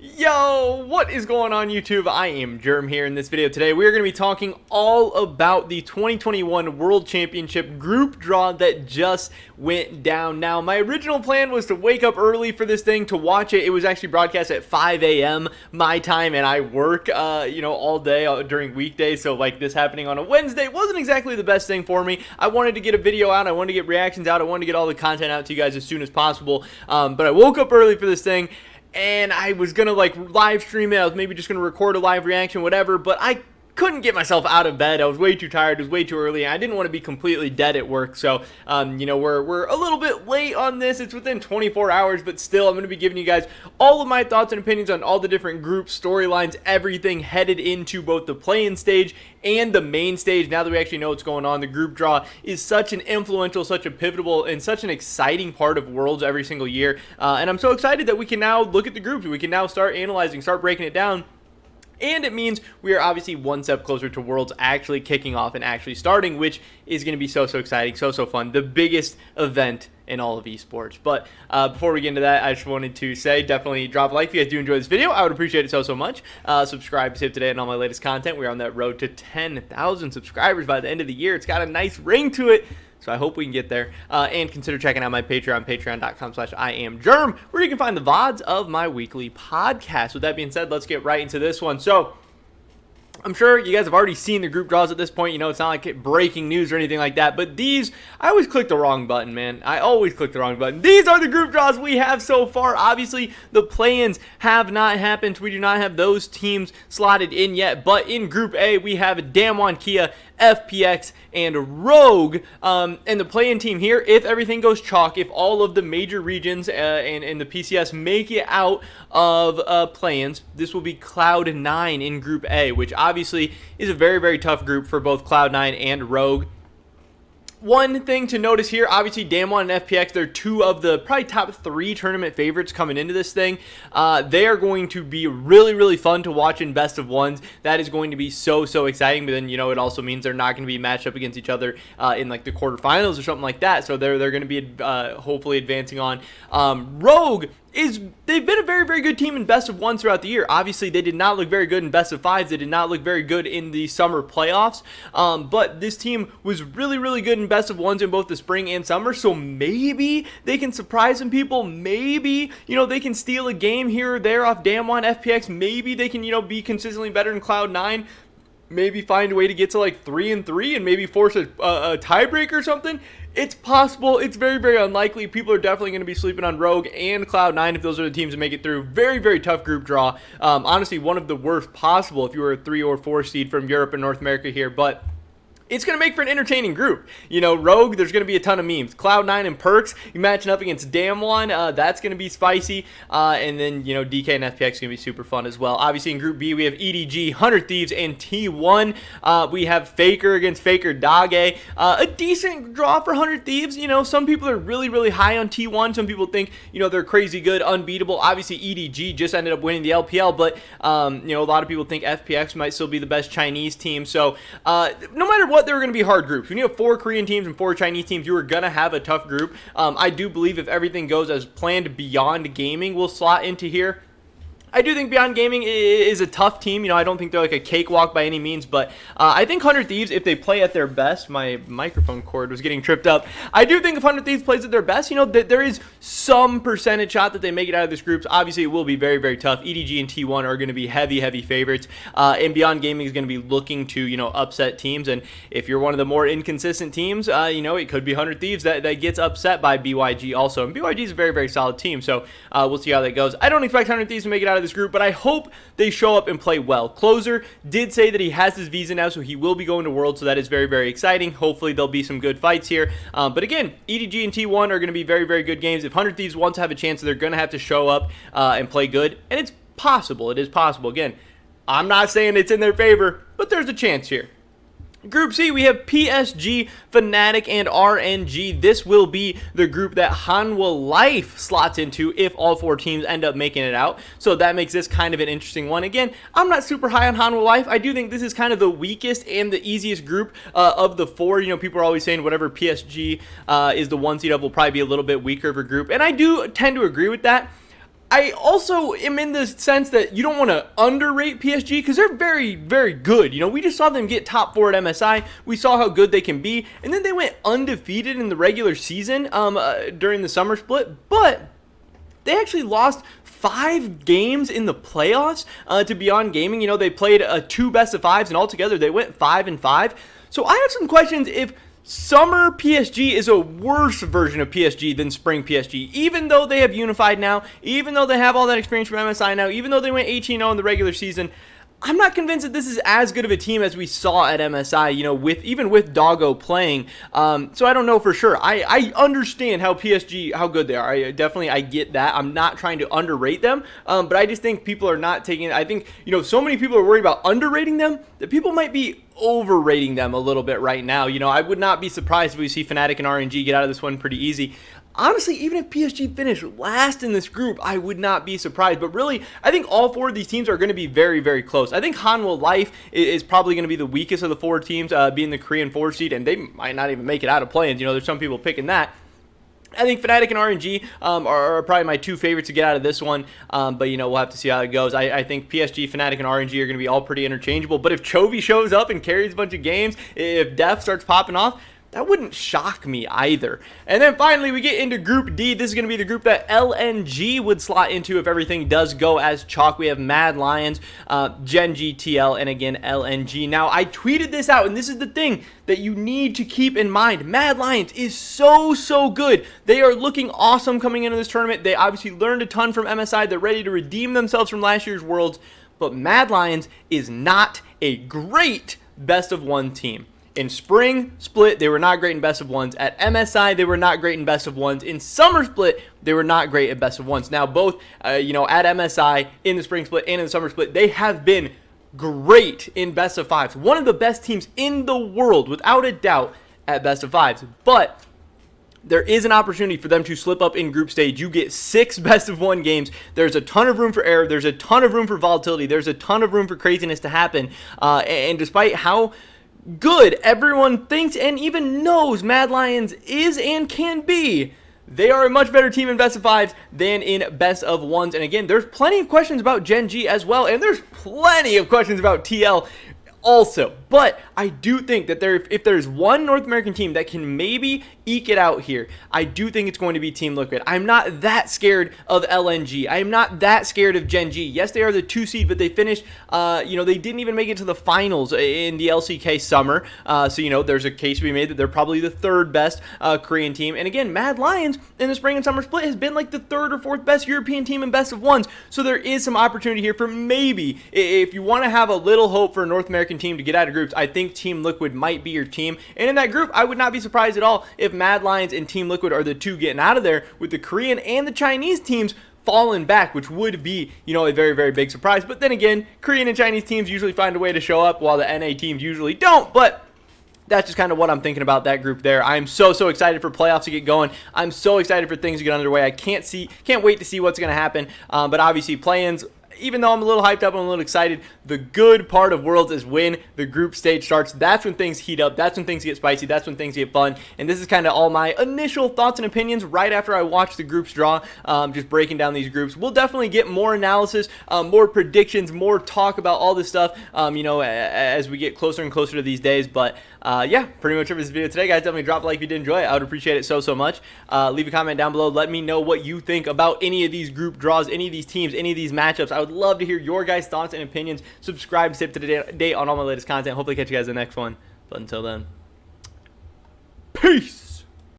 Yo, what is going on YouTube? I am Germ here. In this video today, we are going to be talking all about the 2021 World Championship group draw that just went down. Now, my original plan was to wake up early for this thing to watch it. It was actually broadcast at 5 a.m. my time, and I work, all day during weekdays, so like this happening on a Wednesday wasn't exactly the best thing for me. I wanted to get a video out, I wanted to get reactions out, I wanted to get all the content out to you guys as soon as possible, but I woke up early for this thing, and I was gonna like live stream it. I was maybe just gonna record a live reaction, whatever, but I couldn't get myself out of bed. I was way too tired. It was way too early. I didn't want to be completely dead at work. So, we're a little bit late on this. It's within 24 hours, but still, I'm going to be giving you guys all of my thoughts and opinions on all the different groups, storylines, everything headed into both the play-in stage and the main stage. Now that we actually know what's going on, the group draw is such an influential, such a pivotal, and such an exciting part of Worlds every single year. And I'm so excited that we can now look at the groups. We can now start analyzing, start breaking it down. And it means we are obviously one step closer to Worlds actually kicking off and actually starting, which is going to be so exciting, so fun. The biggest event in all of esports. But before we get into that, I just wanted to say, definitely drop a like if you guys do enjoy this video. I would appreciate it so much. Subscribe to Tip Today and all my latest content. We're on that road to 10,000 subscribers by the end of the year. It's got a nice ring to it. So I hope we can get there. And consider checking out my Patreon, patreon.com/IamGerm, where you can find the VODs of my weekly podcast. With that being said, let's get right into this one. So I'm sure you guys have already seen the group draws at this point. You know, it's not like breaking news or anything like that. But these, I always click the wrong button, man. I always click the wrong button. These are the group draws we have so far. Obviously, the play-ins have not happened. We do not have those teams slotted in yet. But in Group A, we have Damwon, Kia, FPX, and Rogue. And the play-in team here, if everything goes chalk, if all of the major regions and the PCS make it out of play-ins, this will be Cloud9 in Group A, which obviously is a very tough group for both Cloud9 and Rogue. One thing to notice here, obviously Damwon and FPX, they're two of the probably top 3 tournament favorites coming into this thing. They are going to be really fun to watch in best of ones. That is going to be so exciting, but then, you know, it also means they're not going to be matched up against each other in like the quarterfinals or something like that. So they're going to be hopefully advancing on. Rogue they've been a very good team in best of ones throughout the year. Obviously, they did not look very good in best of fives. They did not look very good in the summer playoffs. But this team was really good in best of ones in both the spring and summer. So maybe they can surprise some people. Maybe, you know, they can steal a game here or there off Damwon, FPX. Maybe they can, you know, be consistently better than Cloud9. Maybe find a way to get to like 3-3 and maybe force a tiebreaker or something. It's possible. It's very unlikely. People are definitely going to be sleeping on Rogue and Cloud9 if those are the teams that make it through. Very tough group draw. Honestly, one of the worst possible if you were a 3 or 4 seed from Europe and North America here, but it's going to make for an entertaining group. You know, Rogue, there's going to be a ton of memes. Cloud9 and Perks, you matching up against Damwon, that's going to be spicy. And then, you know, DK and FPX going to be super fun as well. Obviously, in Group B, we have EDG, 100 Thieves, and T1. We have Faker against Faker Dage. A decent draw for 100 Thieves. You know, some people are really high on T1. Some people think, you know, they're crazy good, unbeatable. Obviously, EDG just ended up winning the LPL, but, you know, a lot of people think FPX might still be the best Chinese team. So, no matter what, there are going to be hard groups. When you have 4 Korean teams and 4 Chinese teams, you are going to have a tough group. I do believe if everything goes as planned, Beyond Gaming will slot into here. I do think Beyond Gaming is a tough team. You know, I don't think they're like a cakewalk by any means, but I think 100 Thieves, if they play at their best, my microphone cord was getting tripped up. I do think if 100 Thieves plays at their best, you know, there is some percentage shot that they make it out of this group. Obviously, it will be very tough. EDG and T1 are going to be heavy favorites, and Beyond Gaming is going to be looking to, you know, upset teams. And if you're one of the more inconsistent teams, you know, it could be 100 Thieves that gets upset by BYG also. And BYG is a very solid team, so we'll see how that goes. I don't expect 100 Thieves to make it out of this group, but I hope they show up and play well. Closer did say that he has his visa now, so he will be going to Worlds, so that is very exciting. Hopefully there'll be some good fights here. But again, EDG and T1 are going to be very good games. If 100 Thieves want to have a chance, they're going to have to show up and play good, and it's possible. It is possible. Again, I'm not saying it's in their favor, but there's a chance here. Group C, we have PSG, Fnatic, and RNG. This will be the group that Hanwha Life slots into if all 4 teams end up making it out. So that makes this kind of an interesting one. Again, I'm not super high on Hanwha Life. I do think this is kind of the weakest and the easiest group of the 4. You know, people are always saying whatever PSG is the 1 seed of will probably be a little bit weaker of a group. And I do tend to agree with that. I also am in the sense that you don't want to underrate PSG because they're very, very good. You know, we just saw them get top 4 at MSI. We saw how good they can be. And then they went undefeated in the regular season during the summer split. But they actually lost 5 games in the playoffs to Beyond Gaming. You know, they played 2 best of 5s, and altogether they went 5-5. So I have some questions if summer PSG is a worse version of PSG than spring PSG, even though they have unified now, even though they have all that experience from MSI now, even though they went 18-0 in the regular season. I'm not convinced that this is as good of a team as we saw at MSI, you know, even with Doggo playing. So I don't know for sure. I understand how PSG, how good they are. I get that. I'm not trying to underrate them, but I just think people are not taking it. I think, you know, so many people are worried about underrating them that people might be overrating them a little bit right now. You know, I would not be surprised if we see Fnatic and RNG get out of this one pretty easy. Honestly, even if PSG finished last in this group, I would not be surprised. But really, I think all 4 of these teams are going to be very, very close. I think Hanwha Life is probably going to be the weakest of the 4 teams, being the Korean 4 seed, and they might not even make it out of play-ins. You know, there's some people picking that. I think Fnatic and RNG are probably my 2 favorites to get out of this one, but, you know, we'll have to see how it goes. I think PSG, Fnatic, and RNG are going to be all pretty interchangeable, but if Chovy shows up and carries a bunch of games, if Def starts popping off, that wouldn't shock me either. And then finally, we get into Group D. This is going to be the group that LNG would slot into if everything does go as chalk. We have Mad Lions, Gen.G, TL, and again, LNG. Now, I tweeted this out, and this is the thing that you need to keep in mind. Mad Lions is so good. They are looking awesome coming into this tournament. They obviously learned a ton from MSI. They're ready to redeem themselves from last year's Worlds. But Mad Lions is not a great best-of-1 team. In spring split, they were not great in best of 1s. At MSI, they were not great in best of 1s. In summer split, they were not great at best of 1s. Now, both, you know, at MSI, in the spring split, and in the summer split, they have been great in best of 5s. One of the best teams in the world, without a doubt, at best of 5s. But there is an opportunity for them to slip up in group stage. You get 6 best of 1 games. There's a ton of room for error. There's a ton of room for volatility. There's a ton of room for craziness to happen. And despite how good everyone thinks and even knows Mad Lions is and can be, they are a much better team in best of 5s than in best of 1s. And again, there's plenty of questions about Gen.G as well, and there's plenty of questions about TL also. But I do think that if there's one North American team that can maybe eke it out here, I do think it's going to be Team Liquid. I'm not that scared of LNG. I am not that scared of Gen.G. Yes, they are the 2 seed, but they finished, you know, they didn't even make it to the finals in the LCK summer. So, you know, there's a case to be made that they're probably the 3rd best Korean team. And again, Mad Lions in the spring and summer split has been like the 3rd or 4th best European team in best of 1s. So there is some opportunity here for maybe, if you want to have a little hope for a North American team to get out of groups, I think Team Liquid might be your team. And in that group, I would not be surprised at all if Mad Lions and Team Liquid are the 2 getting out of there, with the Korean and the Chinese teams falling back, which would be, you know, a very, very big surprise. But then again, Korean and Chinese teams usually find a way to show up, while the NA teams usually don't. But that's just kind of what I'm thinking about that group there. I'm so excited for playoffs to get going. I'm so excited for things to get underway. I can't wait to see what's going to happen. But obviously, play-ins, even though I'm a little hyped up, I'm a little excited, the good part of Worlds is when the group stage starts. That's when things heat up. That's when things get spicy. That's when things get fun. And this is kind of all my initial thoughts and opinions right after I watch the groups draw, just breaking down these groups. We'll definitely get more analysis, more predictions, more talk about all this stuff, you know, as we get closer and closer to these days. But yeah, pretty much over this video today, guys. Definitely drop a like if you did enjoy it. I would appreciate it so much. Leave a comment down below. Let me know what you think about any of these group draws, any of these teams, any of these matchups. I would love to hear your guys' thoughts and opinions. Subscribe to stay up to date on all my latest content. Hopefully catch you guys in the next one. But until then, peace.